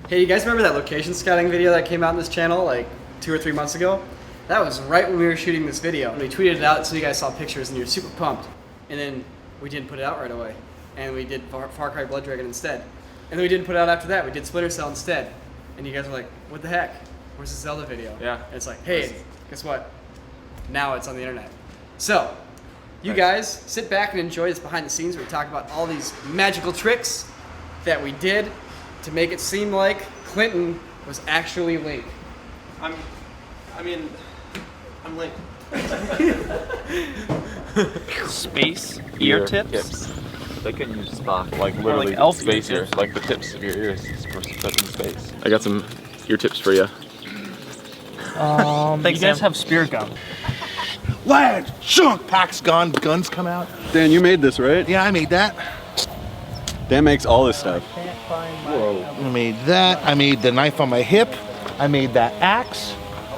Hey, you guys remember that location scouting video that came out on this channel like 2 or 3 months ago? That was right when we were shooting this video. And we tweeted it out so you guys saw pictures and you were super pumped. And then we didn't put it out right away. And we did Far Cry Blood Dragon instead. And then we didn't put it out after that. We did Splinter Cell instead. And you guys were like, what the heck? Where's the Zelda video? Yeah. And it's like, hey, guess what? Now it's on the internet. So, you guys sit back and enjoy this behind the scenes where we talk about all these magical tricks that we did to make it seem like Clinton was actually Link. I'm Link. Space ear tips? They couldn't use Spock. Like literally like elf space ear ears, like the tips of your ears for stuck in space. I got some ear tips for you. You guys have spirit gum. Lads, shunk, packs gone, guns come out. Dan, you made this, right? Yeah, I made that. Dan makes all this stuff. I made that. I made the knife on my hip. I made that axe.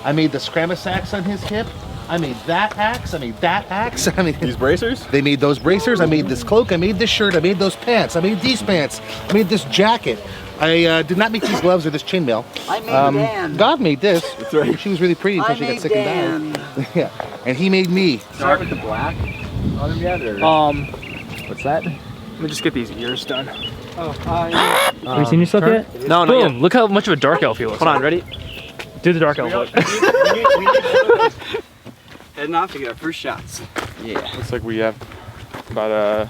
I made the Scramus axe on his hip. I made that axe. I made that axe. I mean, These bracers? they made those bracers. I made this cloak. I made this shirt. I made those pants. I made these pants. I made this jacket. I did not make these gloves or this chainmail. I made Dan. God made this. That's right. She was really pretty until I she got made sick and Dan. died. Yeah, and he made me. Start with the black on them yet, or what's that? Let me just get these ears done. Have you seen yourself yet? No, no. Boom! Look how much of a dark elf he looks. Hold on, ready? Do the dark elf look. Heading off to get our first shots. Looks like we have about a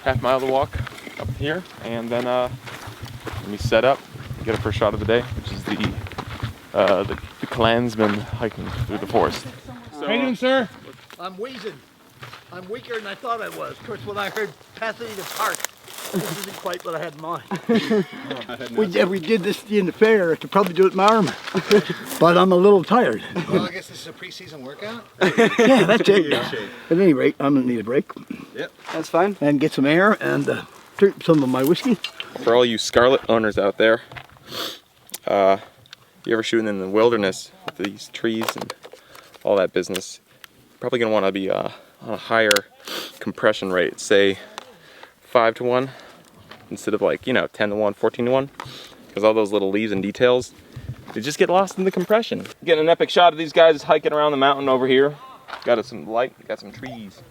half mile to walk up here, and then we set up, get our first shot of the day, which is the clansman hiking through the forest. How you doing, sir? I'm wheezing. I'm weaker than I thought I was. Of course, when I heard Pasadena Park, this isn't quite what I had in mind. we did this in the fair. I could probably do it in my arm. But I'm a little tired. Well, I guess this is a preseason workout. Yeah, that's it. At any rate, I'm going to need a break. Yep, that's fine. And get some air and drink some of my whiskey. For all you scarlet owners out there, you ever shooting in the wilderness with these trees and all that business, you're probably going to want to be on a higher compression rate, say 5 to 1 instead of 10 to 1, 14 to 1, because all those little leaves and details, they just get lost in the compression. Getting an epic shot of these guys hiking around the mountain over here. Got some light, got some trees.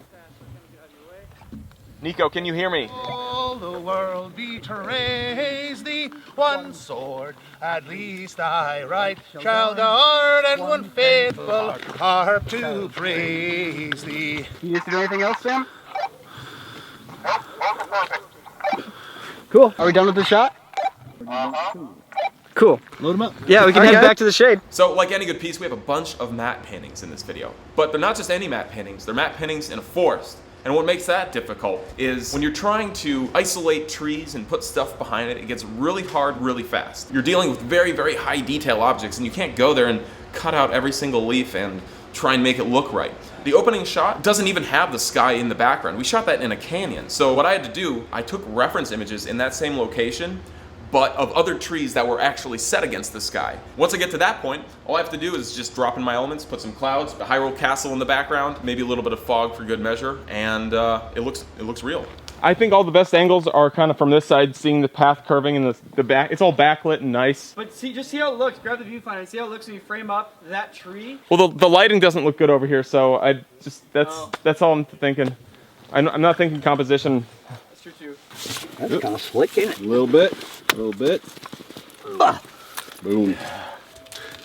Nico, can you hear me? All the world betrays thee, one sword at least I write, shall guard and one faithful harp to praise thee. You used to do anything else, Sam? Cool. Are we done with the shot? Cool. Load them up. Yeah, we can head back to the shade. So, like any good piece, we have a bunch of matte paintings in this video. But they're not just any matte paintings, they're matte paintings in a forest. And what makes that difficult is when you're trying to isolate trees and put stuff behind it, it gets really hard really fast. You're dealing with very, very high detail objects and you can't go there and cut out every single leaf and try and make it look right. The opening shot doesn't even have the sky in the background. We shot that in a canyon. So what I had to do, I took reference images in that same location, but of other trees that were actually set against the sky. Once I get to that point, all I have to do is just drop in my elements, put some clouds, a Hyrule Castle in the background, maybe a little bit of fog for good measure, and it looks real. I think all the best angles are kind of from this side, seeing the path curving in the back. It's all backlit and nice. But just see how it looks. Grab the viewfinder and see how it looks when you frame up that tree. Well, the lighting doesn't look good over here, so that's all I'm thinking. I'm not thinking composition. That's true too. That's kind of slick, ain't it? A little bit. Boom.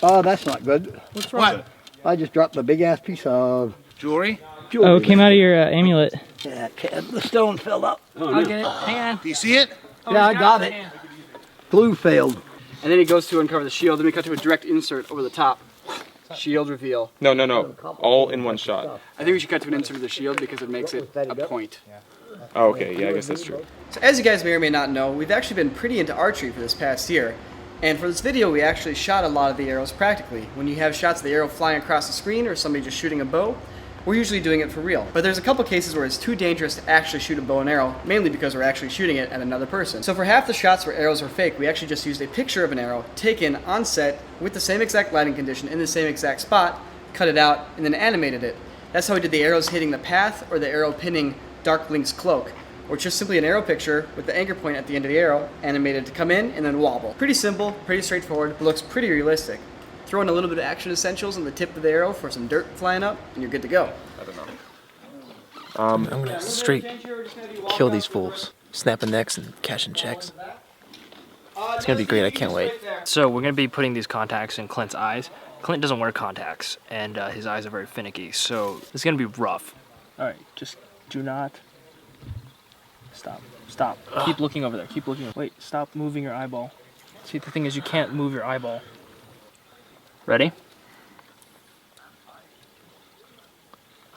Oh, that's not good. What's wrong? What? I just dropped a big ass piece of Jewelry? jewelry. Oh, it came out of your amulet. Yeah, the stone fell up. I'll get it. Hang on. Do you see it? Yeah, I got it. Glue failed. And then he goes to uncover the shield. Then we cut to a direct insert over the top. Shield reveal. No. All in one shot. I think we should cut to an insert of the shield because it makes it a point. Oh, okay. Yeah, I guess that's true. So as you guys may or may not know, we've actually been pretty into archery for this past year. And for this video, we actually shot a lot of the arrows practically. When you have shots of the arrow flying across the screen or somebody just shooting a bow, we're usually doing it for real. But there's a couple cases where it's too dangerous to actually shoot a bow and arrow, mainly because we're actually shooting it at another person. So for half the shots where arrows were fake, we actually just used a picture of an arrow taken on set with the same exact lighting condition in the same exact spot, cut it out, and then animated it. That's how we did the arrows hitting the path or the arrow pinning Dark Link's cloak. or it's just simply an arrow picture with the anchor point at the end of the arrow animated to come in and then wobble. Pretty simple, pretty straightforward, but looks pretty realistic. Throw in a little bit of action essentials on the tip of the arrow for some dirt flying up, and you're good to go. I don't know. I'm gonna straight kill these fools, snapping necks and cashing checks. It's gonna be great. I can't wait. So we're gonna be putting these contacts in Clint's eyes. Clint doesn't wear contacts, and his eyes are very finicky, so it's gonna be rough. All right, just do not stop. Stop. Keep looking over there. Keep looking. Wait. Stop moving your eyeball. See, the thing is, you can't move your eyeball. Ready?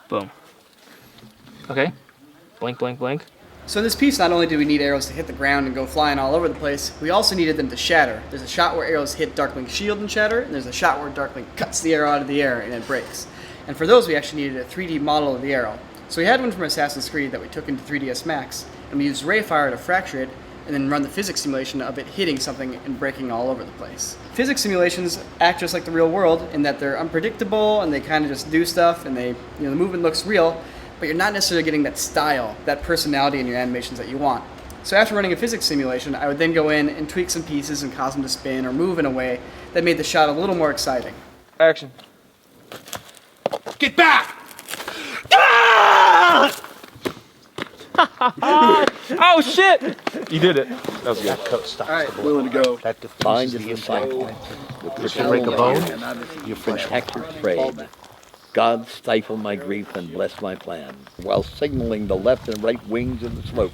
Boom. Okay. Blink, blink, blink. So in this piece, not only do we need arrows to hit the ground and go flying all over the place, we also needed them to shatter. There's a shot where arrows hit Darkling's shield and shatter, and there's a shot where Darkling cuts the arrow out of the air and it breaks. And for those, we actually needed a 3D model of the arrow. So we had one from Assassin's Creed that we took into 3ds Max, and we used ray fire to fracture it, and then run the physics simulation of it hitting something and breaking all over the place. Physics simulations act just like the real world in that they're unpredictable and they kind of just do stuff, and the movement looks real, but you're not necessarily getting that style, that personality in your animations that you want. So after running a physics simulation, I would then go in and tweak some pieces and cause them to spin or move in a way that made the shot a little more exciting. Action. Get back! Oh shit! You did it. That was good. All right. Willing to go. That defines the assignment. With the shell break a bone, you protect your trade. God stifle my grief and bless my plan, while signaling the left and right wings of the slope.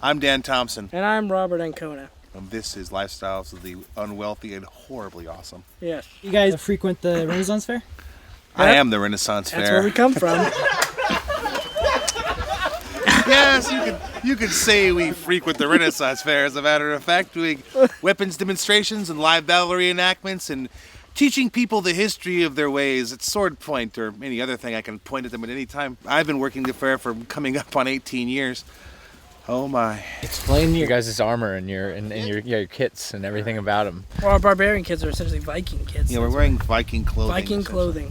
I'm Dan Thompson. And I'm Robbie Ancona. And this is Lifestyles of the Unwealthy and Horribly Awesome. Yes. You guys frequent the Renaissance Fair? I am the Renaissance Fair. That's where we come from. Yes, you could say we frequent the Renaissance Fair. As a matter of fact, doing weapons demonstrations and live battle reenactments and teaching people the history of their ways at sword point or any other thing I can point at them at any time. I've been working the fair for coming up on 18 years. Oh my. Explain your guys' armor and your kits and everything about them. Well, our barbarian kits are essentially Viking kits. Yeah, we're wearing Viking clothing. Viking clothing.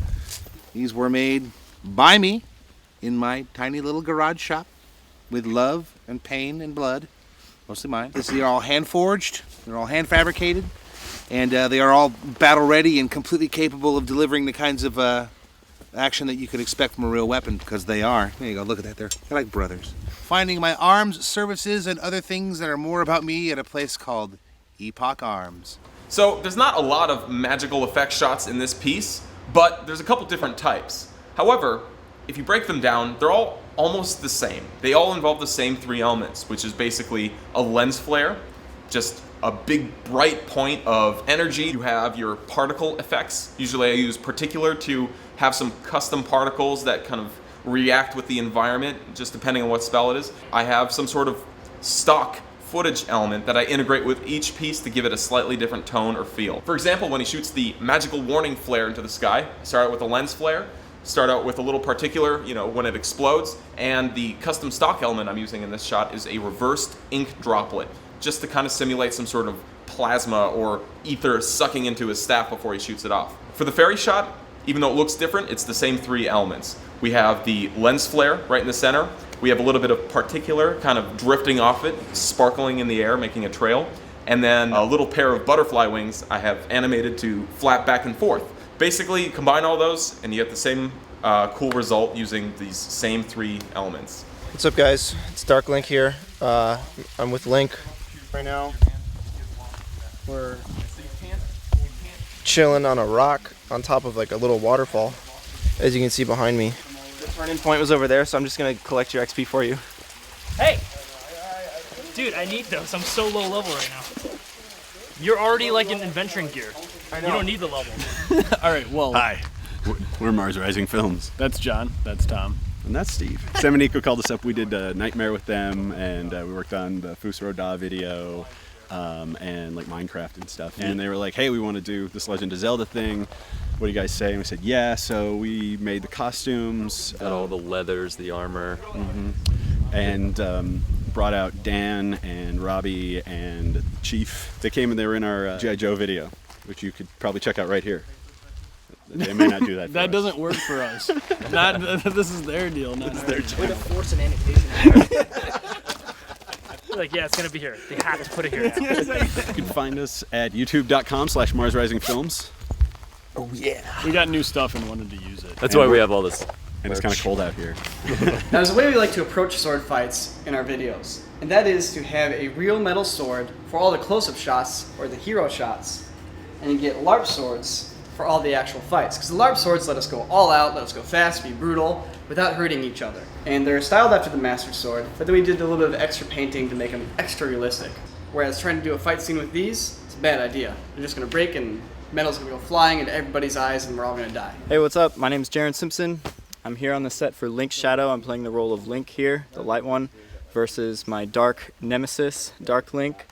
These were made by me in my tiny little garage shop with love and pain and blood, mostly mine. These are all hand forged, they're all hand fabricated, and they are all battle ready and completely capable of delivering the kinds of action that you could expect from a real weapon, because they are. There you go, look at that, they're like brothers. Finding my arms, services, and other things that are more about me at a place called Epoch Arms. So there's not a lot of magical effect shots in this piece, but there's a couple different types. However, if you break them down, they're all almost the same. They all involve the same three elements, which is basically a lens flare, just a big bright point of energy. You have your particle effects. Usually I use particular to have some custom particles that kind of react with the environment, just depending on what spell it is. I have some sort of stock footage element that I integrate with each piece to give it a slightly different tone or feel. For example, when he shoots the magical warning flare into the sky, start out with a lens flare, start out with a little particular, when it explodes, and the custom stock element I'm using in this shot is a reversed ink droplet, just to kind of simulate some sort of plasma or ether sucking into his staff before he shoots it off. For the fairy shot, even though it looks different, it's the same three elements. We have the lens flare right in the center. We have a little bit of particular kind of drifting off it, sparkling in the air, making a trail. And then a little pair of butterfly wings I have animated to flap back and forth. Basically, combine all those and you get the same cool result using these same three elements. What's up, guys? It's Dark Link here. I'm with Link right now. We're chilling on a rock on top of like a little waterfall, as you can see behind me. The turning point was over there, so I'm just gonna collect your XP for you. Hey! Dude, I need those. I'm so low level right now. You're already like in adventuring gear. I know. You don't need the level. All right, well. Hi, we're Mars Rising Films. That's John. That's Tom. And that's Steve. Sam and Nico called us up. We did Nightmare with them, and we worked on the Fusro Da video and like Minecraft and stuff. And they were like, hey, we want to do this Legend of Zelda thing. What do you guys say? And we said, yeah. So we made the costumes. Got all the leathers, the armor. And brought out Dan and Robbie and Chief. They came and they were in our G.I. Joe video, which you could probably check out right here. They may not do that. That doesn't work for us. This is their deal, not ours. Way to force an annotation. Like, yeah, it's gonna be here. They have to put it here now. You can find us at youtube.com/MarsRisingFilms. Oh yeah. We got new stuff and wanted to use it. That's why we have all this. And it's kind of cold out here. Now, there's a way we like to approach sword fights in our videos, and that is to have a real metal sword for all the close-up shots or the hero shots, and you get LARP swords for all the actual fights. Because the LARP swords let us go all out, let us go fast, be brutal, without hurting each other. And they're styled after the Master Sword, but then we did a little bit of extra painting to make them extra realistic. Whereas trying to do a fight scene with these, it's a bad idea. They're just going to break and metal's going to go flying into everybody's eyes and we're all going to die. Hey, what's up? My name's Jaron Simpson. I'm here on the set for Link's Shadow. I'm playing the role of Link here, the light one, versus my dark nemesis, Dark Link.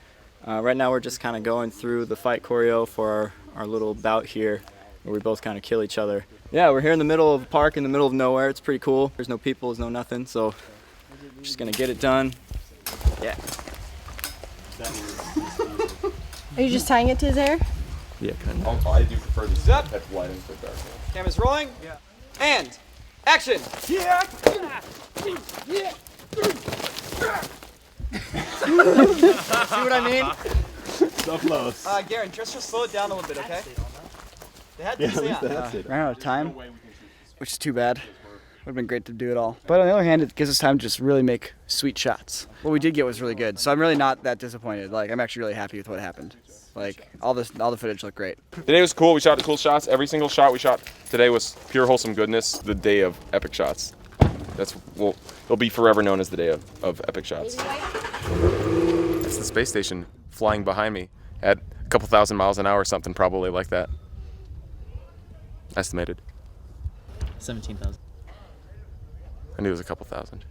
Right now we're just kind of going through the fight choreo for our little bout here, where we both kind of kill each other. Yeah, we're here in the middle of a park, in the middle of nowhere. It's pretty cool. There's no people, there's no nothing, so just gonna get it done. Yeah. Are you just tying it to his hair? Yeah, kind of. I do prefer this type of lighting for dark. Camera's rolling. Yeah. And action. Yeah. Yeah. See what I mean? So close. Garen, just slow it down a little bit, okay? They had to stay on. Ran out of time, which is too bad. Would have been great to do it all. But on the other hand, it gives us time to just really make sweet shots. What we did get was really good, so I'm really not that disappointed. Like, I'm actually really happy with what happened. Like, all the footage looked great. Today was cool. We shot cool shots. Every single shot we shot today was pure wholesome goodness. The day of epic shots. It'll be forever known as the day of epic shots. That's the space station flying behind me at a couple thousand miles an hour, something probably like that. Estimated. 17,000. I knew it was a couple thousand.